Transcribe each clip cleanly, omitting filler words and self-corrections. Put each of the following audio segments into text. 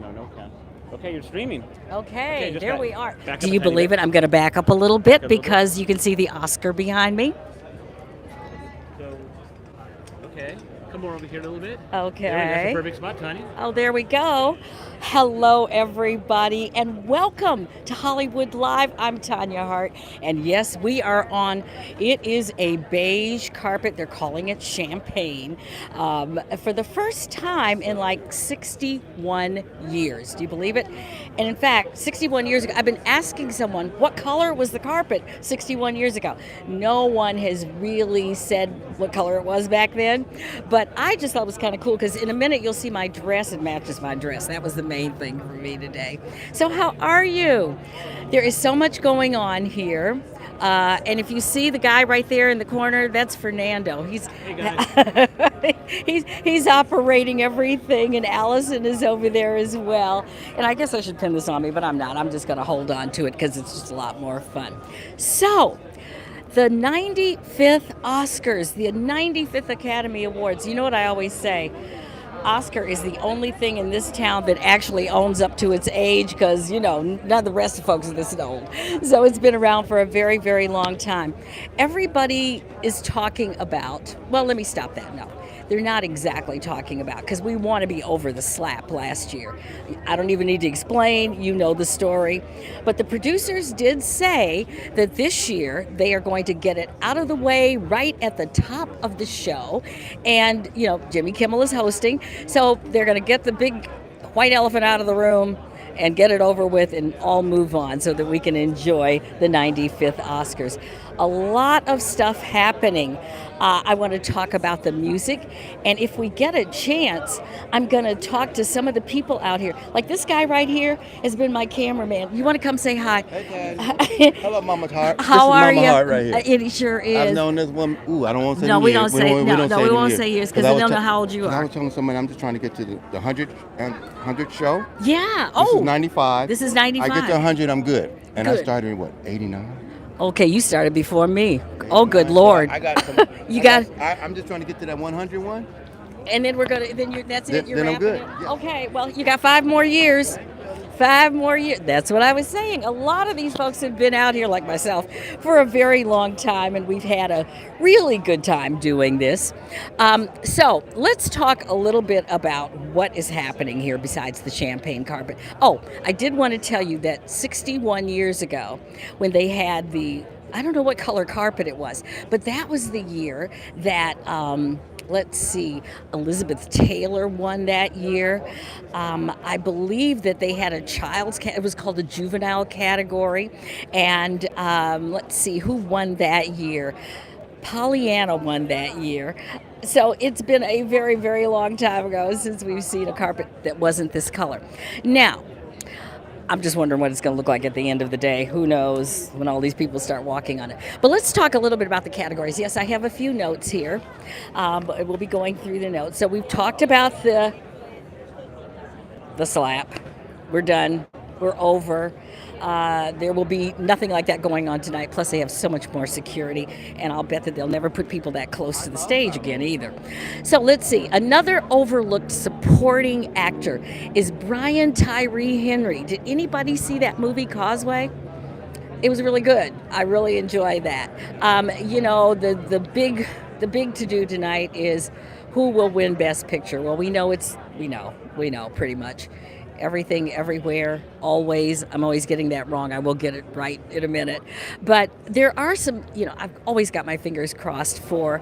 No count. Okay, you're streaming. Okay, just there back- we are. back up Do a you tiny believe bit. it? I'm going to back up a little bit little bit. because you can see the Oscar behind me. So, okay, come more over here a little bit. Okay. There we go. That's a perfect spot, Tanya. Oh, there we go. Hello, everybody, and welcome to Hollywood Live. I'm Tanya Hart, and yes, we are on. It is a beige carpet. They're calling it champagne for the first time in like 61 years. Do you believe it? And in fact, 61 years ago, I've been asking someone what color was the carpet 61 years ago. No one has really said what color it was back then, but I just thought it was kind of cool because in a minute you'll see my dress. It matches my dress. That was the main thing for me today. So how are you? There is so much going on here. And if you see the guy right there in the corner, that's Fernando. Hey, guys. He's operating everything, and Allison is over there as well. And I guess I should pin this on me, but I'm not. I'm just going to hold on to it because it's just a lot more fun. So, the 95th Oscars, the 95th Academy Awards. You know what I always say? Oscar is the only thing in this town that actually owns up to its age because, you know, none of the rest of folks are this old. So it's been around for a very, very long time. Everybody is talking about, well, let me stop that. No, they're not exactly talking about because we want to be over the slap last year. I don't even need to explain. You know the story. But the producers did say that this year they are going to get it out of the way right at the top of the show. And, you know, Jimmy Kimmel is hosting. So they're going to get the big white elephant out of the room and get it over with and all move on so that we can enjoy the 95th Oscars. A lot of stuff happening. I want to talk about the music, and if we get a chance, I'm going to talk to some of the people out here. Like this guy right here has been my cameraman. You want to come say hi? Hey guys. Hello, Mama Hart. How this are is Mama you? Hart right here. It sure is. I've known this woman. Ooh, I don't want to say No, the we years. don't say- we no, don't no, say we the won't years. say years 'cause I they was don't know how old you I are. was telling somebody I'm just trying to get to the 100th show. Yeah. This Oh, is 95. This is 95. I get to 100, I'm good. And I Good. started in what, 89? Okay, you started before me. Oh, good Lord. I got some. I'm just trying to get to that 100 one. And then we're gonna. Then you're. That's it. You're Then I'm wrapping good. it? Yeah. Okay. Well, you got 5 more years. 5 more years. That's what I was saying. A lot of these folks have been out here, like myself, for a very long time, and we've had a really good time doing this. So let's talk a little bit about what is happening here besides the champagne carpet. Oh, I did want to tell you that 61 years ago, when they had I don't know what color carpet it was, but that was the year that, let's see, Elizabeth Taylor won that year. I believe that they had it was called a juvenile category. And let's see, who won that year? Pollyanna won that year. So it's been a very, very long time ago since we've seen a carpet that wasn't this color. Now, I'm just wondering what it's going to look like at the end of the day. Who knows when all these people start walking on it. But let's talk a little bit about the categories. Yes, I have a few notes here. But we'll be going through the notes. So we've talked about the slap. We're done. We're over. There will be nothing like that going on tonight. Plus, they have so much more security, and I'll bet that they'll never put people that close to the stage again either. So let's see. Another overlooked supporting actor is Brian Tyree Henry. Did anybody see that movie Causeway? It was really good. I really enjoyed that. You know, the big to do tonight is who will win Best Picture. Well, we know pretty much. Everything, everywhere, always. I'm always getting that wrong. I will get it right in a minute. But there are some, I've always got my fingers crossed for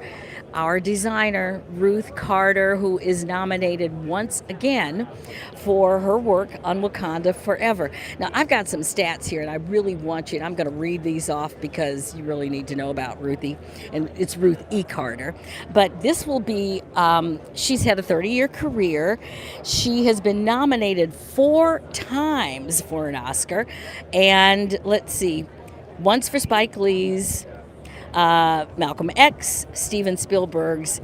our designer, Ruth Carter, who is nominated once again for her work on Wakanda Forever. Now, I've got some stats here, and I really want you, and I'm going to read these off because you really need to know about Ruthie, and it's Ruth E. Carter. But this will be, she's had a 30-year career. She has been nominated 4 times for an Oscar, and let's see, once for Spike Lee's, Malcolm X, Steven Spielberg's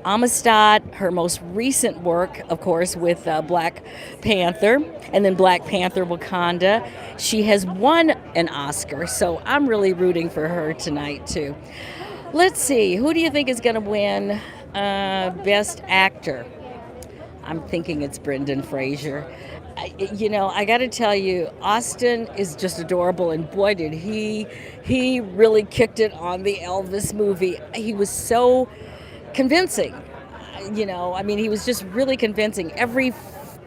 Amistad, her most recent work, of course, with Black Panther, and then Black Panther Wakanda. She has won an Oscar, so I'm really rooting for her tonight, too. Let's see, who do you think is going to win Best Actor? I'm thinking it's Brendan Fraser. I got to tell you, Austin is just adorable, and boy, did he really kicked it on the Elvis movie. He was so convincing. I mean, he was just really convincing. Every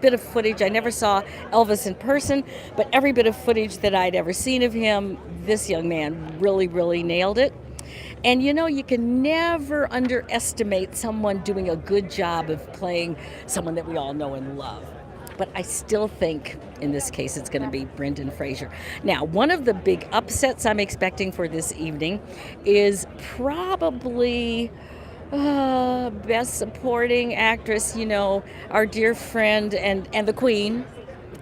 bit of footage, I never saw Elvis in person, but every bit of footage that I'd ever seen of him, this young man really, really nailed it. And you can never underestimate someone doing a good job of playing someone that we all know and love. But I still think in this case it's going to be Brendan Fraser. Now, one of the big upsets I'm expecting for this evening is probably Best Supporting Actress, our dear friend and the Queen.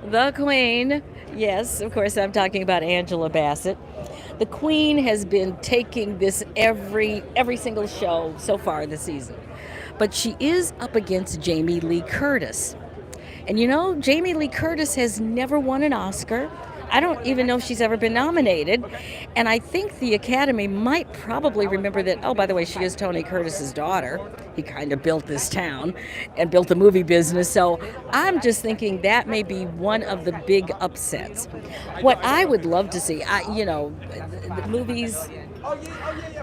The Queen. Yes, of course, I'm talking about Angela Bassett. The Queen has been taking this every single show so far this season. But she is up against Jamie Lee Curtis. And Jamie Lee Curtis has never won an Oscar. I don't even know if she's ever been nominated. And I think the Academy might probably remember that, oh, by the way, she is Tony Curtis's daughter. He kind of built this town and built the movie business. So I'm just thinking that may be one of the big upsets. What I would love to see, the movies,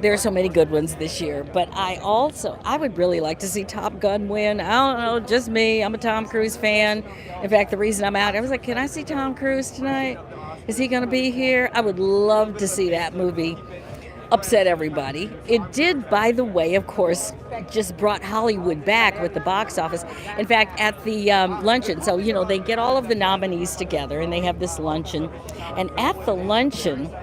there are so many good ones this year, but I would really like to see Top Gun win. I don't know, just me. I'm a Tom Cruise fan. In fact, the reason I'm out, I was like, can I see Tom Cruise tonight? Is he going to be here? I would love to see that movie upset everybody. It did, by the way, of course, just brought Hollywood back with the box office. In fact, at the luncheon, so, they get all of the nominees together and they have this luncheon. And at the luncheon,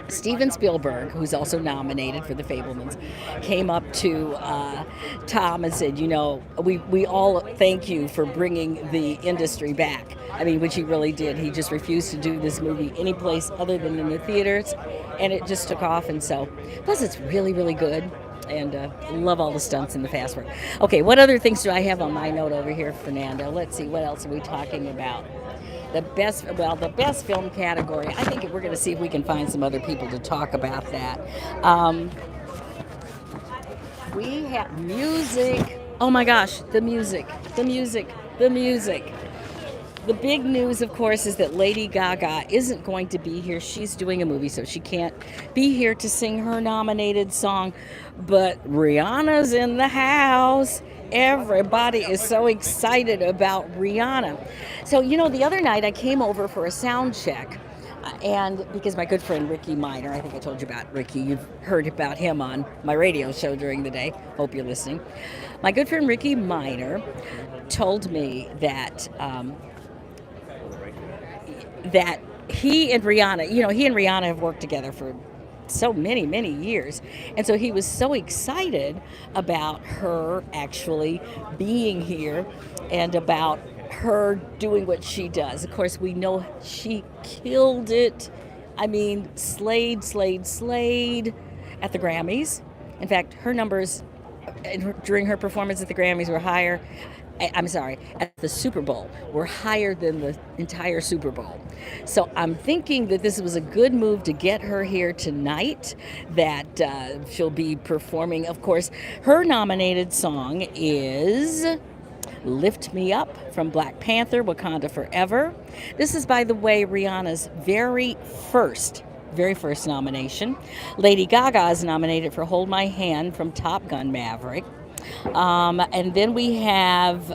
Steven Spielberg, who's also nominated for The Fabelmans, came up to Tom and said, we all thank you for bringing the industry back. I mean, which he really did. He just refused to do this movie any place other than in the theaters, and it just took off. And so, plus it's really, really good. And love all the stunts and the fast work. Okay, what other things do I have on my note over here, Fernando? Let's see, what else are we talking about? The best film category. I think we're going to see if we can find some other people to talk about that. We have music. Oh my gosh, the music. The big news, of course, is that Lady Gaga isn't going to be here. She's doing a movie, so she can't be here to sing her nominated song. But Rihanna's in the house. Everybody is so excited about Rihanna. So, the other night I came over for a sound check. And because my good friend Ricky Minor, I think I told you about Ricky, you've heard about him on my radio show during the day. Hope you're listening. My good friend Ricky Minor told me that he and Rihanna have worked together for so many, many years. And so he was so excited about her actually being here and about her doing what she does. Of course, we know she killed it. I mean, slayed at the Grammys. In fact, her numbers during her performance at the Grammys were higher. At the Super Bowl were higher than the entire Super Bowl. So I'm thinking that this was a good move to get her here tonight, that she'll be performing. Of course, her nominated song is Lift Me Up from Black Panther, Wakanda Forever. This is, by the way, Rihanna's very first nomination. Lady Gaga is nominated for Hold My Hand from Top Gun Maverick. And then we have,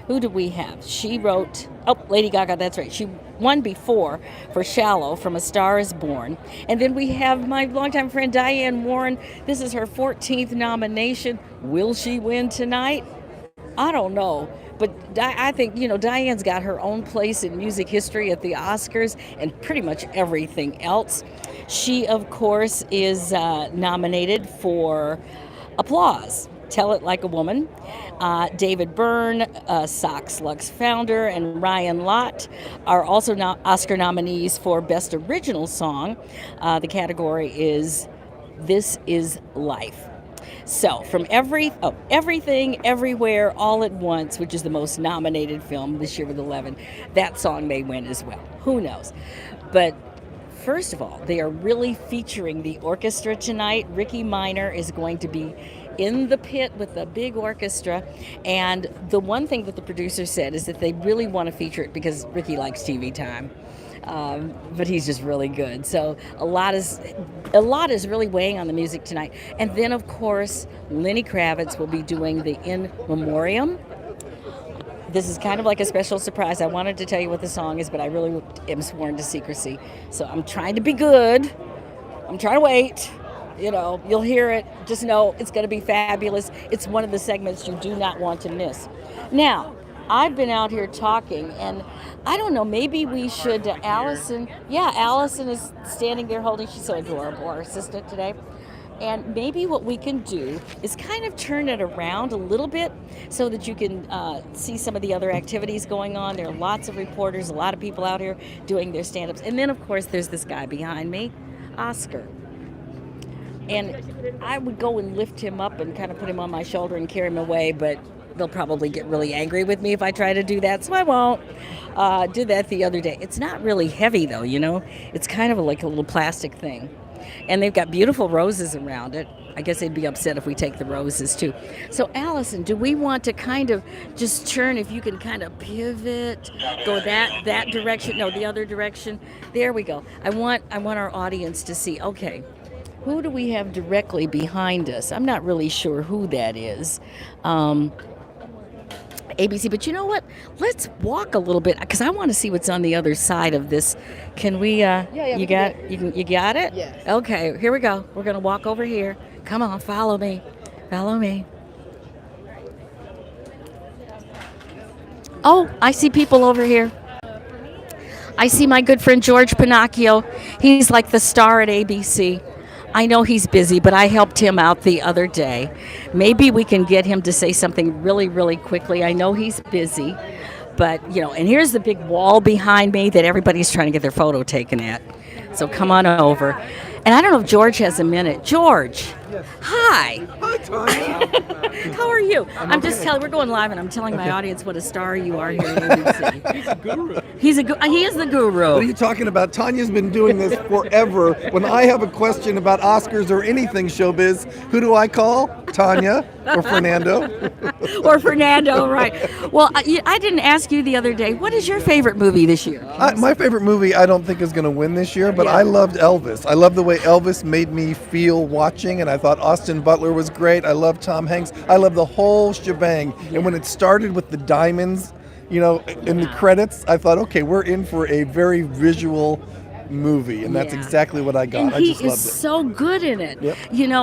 who do we have? She wrote, Lady Gaga, that's right. She won before for Shallow from A Star Is Born. And then we have my longtime friend Diane Warren. This is her 14th nomination. Will she win tonight? I don't know. But I think, Diane's got her own place in music history at the Oscars and pretty much everything else. She, of course, is nominated for Applause, Tell It Like a Woman. David Byrne, Sox Lux founder, and Ryan Lott are also Oscar nominees for Best Original Song. The category is This Is Life. So, from Everything, Everywhere, All at Once, which is the most nominated film this year with 11, that song may win as well. Who knows? But first of all, they are really featuring the orchestra tonight. Ricky Minor is going to be in the pit with the big orchestra. And the one thing that the producer said is that they really want to feature it because Ricky likes TV time. But he's just really good. So a lot is really weighing on the music tonight. And then, of course, Lenny Kravitz will be doing the In Memoriam. This is kind of like a special surprise. I wanted to tell you what the song is, but I really am sworn to secrecy. So I'm trying to be good. I'm trying to wait. You'll hear it. Just know it's going to be fabulous. It's one of the segments you do not want to miss. Now, I've been out here talking, and I don't know, maybe we should, Allison is standing there holding, she's so adorable, our assistant today. And maybe what we can do is kind of turn it around a little bit so that you can see some of the other activities going on. There are lots of reporters, a lot of people out here doing their stand-ups. And then, of course, there's this guy behind me, Oscar. And I would go and lift him up and kind of put him on my shoulder and carry him away, but they'll probably get really angry with me if I try to do that, so I won't. Did that the other day. It's not really heavy, though, It's kind of like a little plastic thing. And they've got beautiful roses around it. I guess they'd be upset if we take the roses, too. So, Allison, do we want to kind of just turn, if you can kind of pivot, go that direction? No, the other direction. There we go. I want our audience to see, okay, who do we have directly behind us? I'm not really sure who that is. ABC, but you know what? Let's walk a little bit because I want to see what's on the other side of this. Can we? You got it? Yes. Okay, here we go. We're gonna walk over here. Come on, follow me. Follow me. Oh, I see people over here. I see my good friend George Pinocchio. He's like the star at ABC. I know he's busy, but I helped him out the other day. Maybe we can get him to say something really, really quickly. I know he's busy, but, and here's the big wall behind me that everybody's trying to get their photo taken at. So come on over. And I don't know if George has a minute. George. Yes. Hi. Hi, Tanya. How are you? I'm okay. just telling, we're going live, and I'm telling my audience what a star you are here at ABC. He's a guru. He is the guru. What are you talking about? Tanya's been doing this forever. When I have a question about Oscars or anything showbiz, who do I call? Tanya or Fernando? Or Fernando, right. Well, I didn't ask you the other day, what is your favorite movie this year? My favorite movie I don't think is going to win this year, but Yeah. I loved Elvis. I love the way Elvis made me feel watching, and I thought Austin Butler was great. I love Tom Hanks. I love the whole shebang. And when it started with the diamonds, in the credits, I thought, okay, we're in for a very visual movie, and that's Yeah. exactly what I got. And I he just is loved it. so good in it. Yep.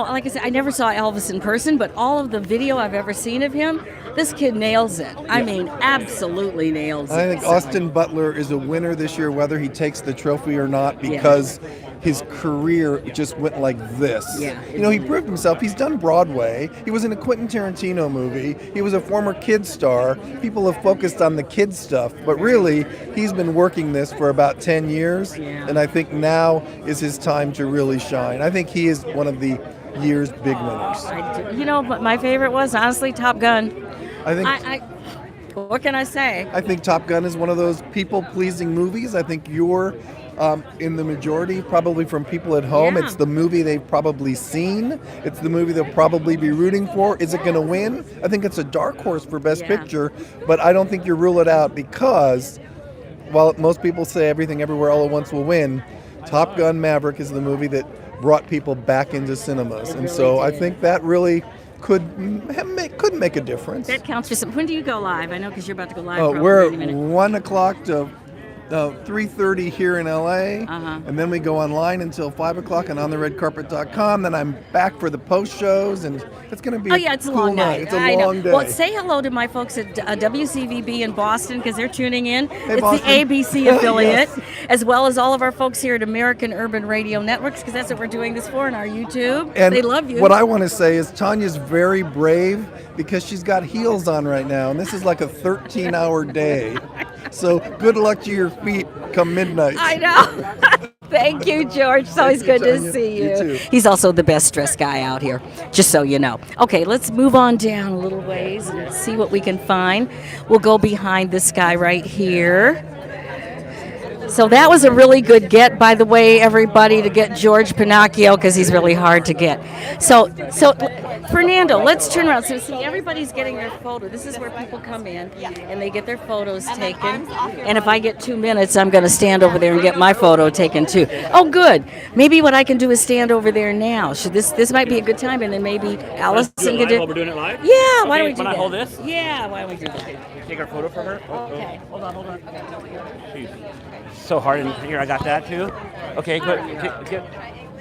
Like I said, I never saw Elvis in person, but all of the video I've ever seen of him, this kid nails it. I mean, absolutely nails it. I think So- Austin Butler is a winner this year, whether he takes the trophy or not, because his career just went like this. Yeah. He proved himself. He's done Broadway. He was in a Quentin Tarantino movie. He was a former kid star. People have focused on the kid stuff, but really, he's been working this for about 10 years, Yeah. and I think now is his time to really shine. I think he is one of the year's big winners. But my favorite was, honestly, Top Gun. I think What can I say? I think Top Gun is one of those people-pleasing movies. I think you're in the majority, probably from people at home. Yeah. It's the movie they've probably seen. It's the movie they'll probably be rooting for. Is it going to win? I think it's a dark horse for Best Yeah. Picture, but I don't think you rule it out because, while most people say Everything Everywhere All at Once will win, Top Gun Maverick is the movie that brought people back into cinemas. And so I think that really could make a difference. That counts for something. When do you go live? I know because you're about to go live. Oh, probably we're in a minute. 1 o'clock to 3:30 here in LA, Uh-huh. and then we go online until 5 o'clock on ontheredcarpet.com. Then I'm back for the post shows, and it's going to be It's a cool long night. It's a I long know. day. Well, say hello to my folks at WCVB in Boston because they're tuning in. It's Boston. the ABC affiliate, Yes. as well as all of our folks here at American Urban Radio Networks because that's what we're doing this for on our YouTube. And they love you. what I want to say is Tanya's very brave because she's got heels on right now, and this is like a 13-hour day. So good luck to your feet come midnight. I know. Thank you, George. It's always Thank good you, to Tanya. see You you. too. He's also the best dressed guy out here, just so you know. Okay, let's move on down a little ways and see what we can find. We'll go behind this guy right here. So that was a really good get, by the way, everybody, to get George Pinocchio, because he's really hard to get. So Fernando, let's turn around. So see, everybody's getting their photo. This is where people come in and they get their photos taken. And if I get 2 minutes, I'm going to stand over there and get my photo taken too. Oh, good. Maybe what I can do is stand over there now. Should this might be a good time, and then maybe Allison can do. While we're doing it live. Yeah. Why don't we do When that? I hold this. Yeah. Why don't we do that? Take our photo for her. Okay. Hold on. Jeez. So hard in here. I got that too. Okay, good.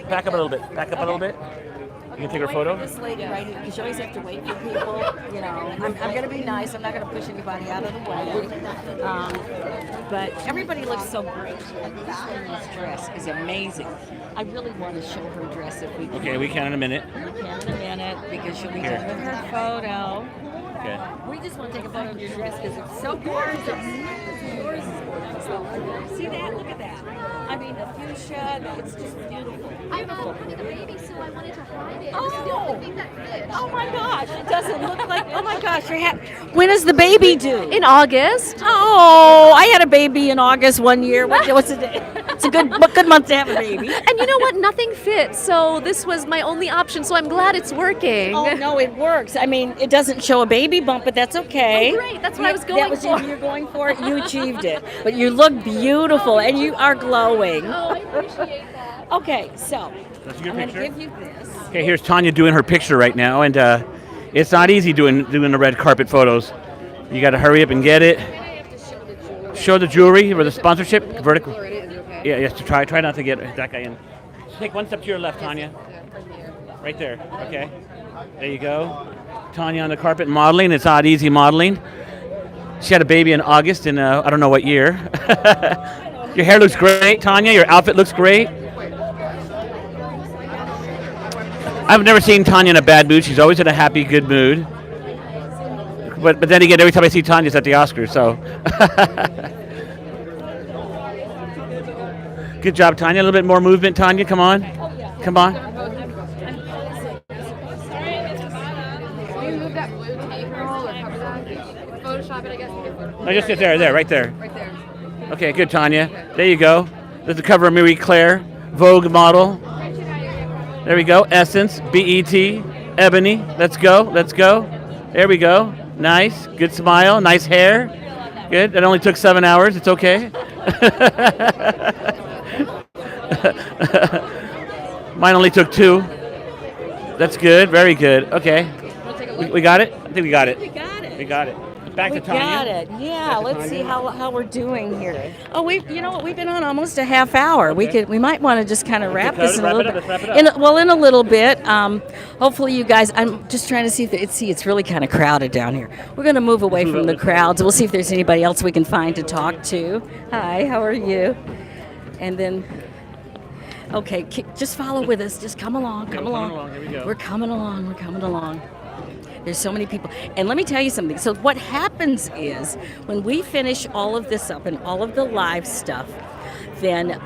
Back up a little bit. You can take her photo. This lady right here, because you always have to wait for people. You know, I'm going to be nice. I'm not going to push anybody out of the way. But everybody looks so great. And this lady's dress is amazing. I really want to show her dress if we can. Okay, we can in a minute. We can in a minute because she'll be done with her photo. Okay. We just want to take a photo of your dress because it's so gorgeous. Yours is gorgeous. See that? Look at that. I mean, the fuchsia, it's just beautiful. I'm having a baby, so I wanted to hide it. Oh. It's the only thing that fits. Oh my gosh, it doesn't look like, oh my gosh, when is the baby due? In August. Oh, I had a baby in August one year. What's the day? It's a good month to have a baby. And you know what? Nothing fits, so this was my only option, so I'm glad it's working. Oh, no, it works. I mean, it doesn't show a baby bump, but that's okay. Oh, great. That's what I was going that was for. What you're going for. You achieved it. But you look beautiful, and you are glowing. Oh, I appreciate that. Okay, so That's your I'm going to picture. give you this. Okay, here's Tanya doing her picture right now, and it's not easy doing the red carpet photos. You got to hurry up and get it. Show the jewelry or the sponsorship vertical. Yeah, yes. To try not to get that guy in. Take one step to your left, Tanya. Right there. Okay. There you go. Tanya on the carpet modeling. It's not easy modeling. She had a baby in August in I don't know what year. Your hair looks great, Tanya. Your outfit looks great. I've never seen Tanya in a bad mood. She's always in a happy, good mood. But then again, every time I see Tanya, it's at the Oscars. So, good job, Tanya. A little bit more movement, Tanya. Come on, come on. Can you move that blue tape roll or cover that? Photoshop it, I guess. No, just sit there, right there. Right there. Okay, good, Tanya. There you go. There's the cover of Marie Claire, Vogue model. There we go. Essence, BET, Ebony. Let's go. There we go. Nice. Good smile. Nice hair. Good. It only took 7 hours. It's okay. Mine only took 2. That's good. Very good. Okay. We got it? I think we got it. We got it. Back to Tanya. Got it. Yeah, let's see how we're doing here. Oh, we've been on almost a half hour. Okay. We might want to just kind of wrap this in a Wrap it little up, bit. let's wrap it up. In a little bit. Hopefully you guys. I'm just trying to see if it's really kind of crowded down here. We're going to move away from the crowds. We'll see if there's anybody else we can find to talk to. Hi, how are you? And then. Okay, just follow with us. Just come along. Here we go. We're coming along. There's so many people. And let me tell you something. So what happens is when we finish all of this up and all of the live stuff, then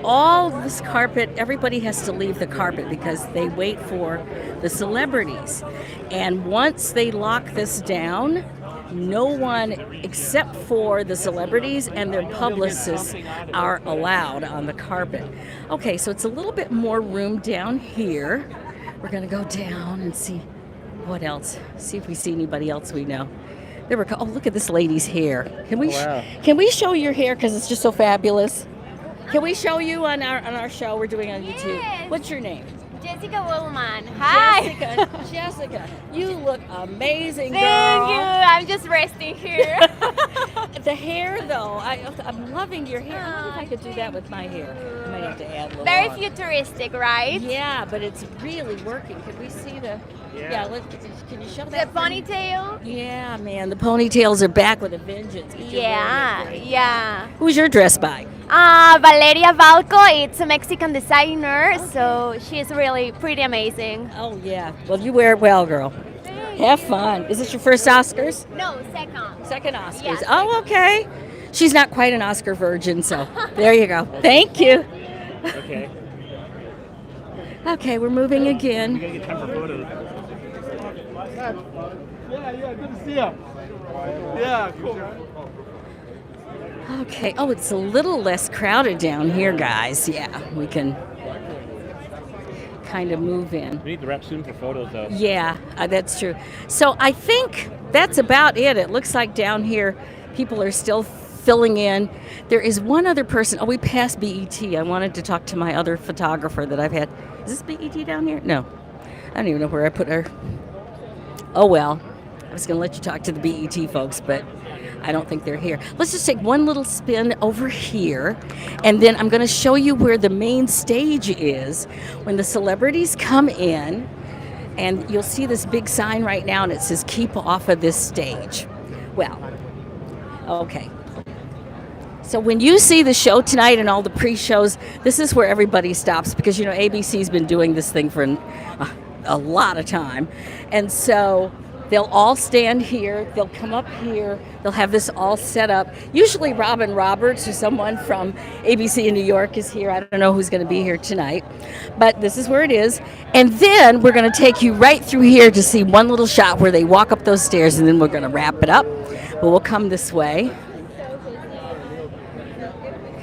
all this carpet, everybody has to leave the carpet because they wait for the celebrities. And once they lock this down, no one except for the celebrities and their publicists are allowed on the carpet. Okay, so it's a little bit more room down here. We're going to go down and see what else. See if we see anybody else we know. Oh, look at this lady's hair. Can we can we show your hair because it's just so fabulous? Can we show you on our show we're doing on YouTube? Yes. What's your name? Jessica Woolman. Hi. Jessica, you look amazing, girl. Thank you. I'm just resting here. The hair, though, I'm loving your hair. I wonder if I could do that with my hair. I might have to add a little Very on. futuristic, right? Yeah, but it's really working. Can we see the? Yeah. Can you show The that? for me? ponytail. Yeah, man, the ponytails are back with a vengeance. Yeah. Who's your dress by? Valeria Valco. It's a Mexican designer, so she's really pretty amazing. Oh yeah. Well, you wear it well, girl. Have fun. Is this your first Oscars? No, second. Second Oscars. Yeah, Oh, okay. She's not quite an Oscar virgin, so there you go. Thank you. Okay. Okay, we're moving again. We gotta get time for photos. Yeah, good to see you. Yeah, cool. Okay. Oh, it's a little less crowded down here, guys. Yeah, we can kind of move in. We need to wrap soon for photos, though. Yeah, that's true. So I think that's about it. It looks like down here people are still filling in. There is one other person. Oh, we passed BET. I wanted to talk to my other photographer that I've had. Is this BET down here? No. I don't even know where I put her. Oh, well. I was going to let you talk to the BET folks, but I don't think they're here. Let's just take one little spin over here, and then I'm going to show you where the main stage is when the celebrities come in, and you'll see this big sign right now, and it says, "Keep off of this stage." Well, okay. So when you see the show tonight and all the pre-shows, this is where everybody stops because, you know, ABC's been doing this thing for a lot of time. And so they'll all stand here, they'll come up here, they'll have this all set up. Usually Robin Roberts or someone from ABC in New York is here. I don't know who's going to be here tonight, but this is where it is. And then we're going to take you right through here to see one little shot where they walk up those stairs, and then we're going to wrap it up. But we'll come this way.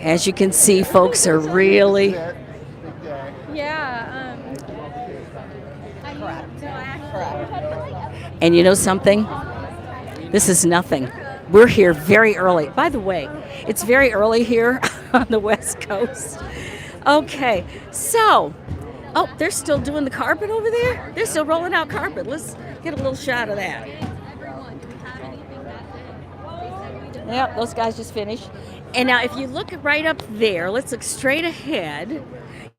As you can see, folks are really... Yeah. And you know something? This is nothing. We're here very early. By the way, it's very early here on the West Coast. Okay, so, oh, they're still doing the carpet over there? They're still rolling out carpet. Let's get a little shot of that. Yep, those guys just finished. And now if you look right up there, let's look straight ahead.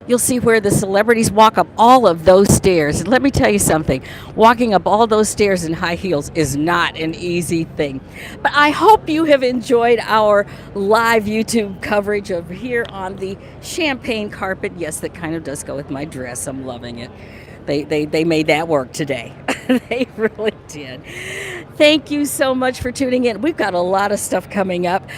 You'll see where the celebrities walk up all of those stairs. And let me tell you something, walking up all those stairs in high heels is not an easy thing. But I hope you have enjoyed our live YouTube coverage of here on the champagne carpet. Yes, that kind of does go with my dress. I'm loving it. They made that work today. They really did. Thank you so much for tuning in. We've got a lot of stuff coming up.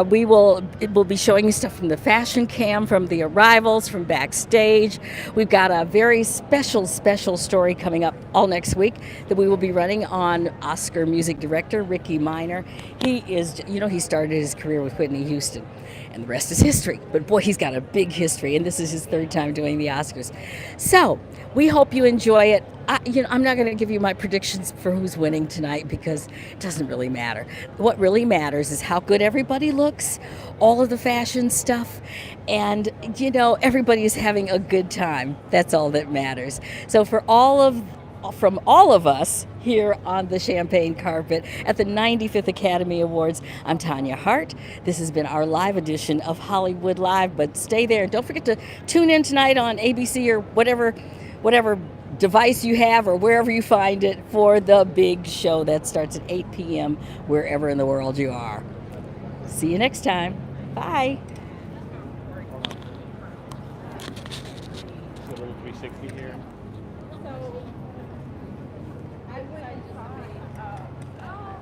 We'll be showing you stuff from the fashion cam, from the arrivals, from backstage. We've got a very special story coming up all next week that we will be running on Oscar music director Ricky Minor. He is, you know, he started his career with Whitney Houston, and the rest is history. But boy, he's got a big history, and this is his third time doing the Oscars. So we hope you enjoy it. I'm not going to give you my predictions for who's winning tonight because it doesn't really matter. What really matters is how good everybody looks, all of the fashion stuff, and, you know, everybody is having a good time. That's all that matters. So from all of us here on the champagne carpet at the 95th Academy Awards, I'm Tanya Hart. This has been our live edition of Hollywood Live, but stay there. And don't forget to tune in tonight on ABC or whatever device you have or wherever you find it for the big show that starts at 8 p.m. wherever in the world you are. See you next time. Bye. A little 360 here.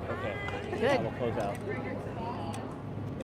Okay. Good. We'll close out.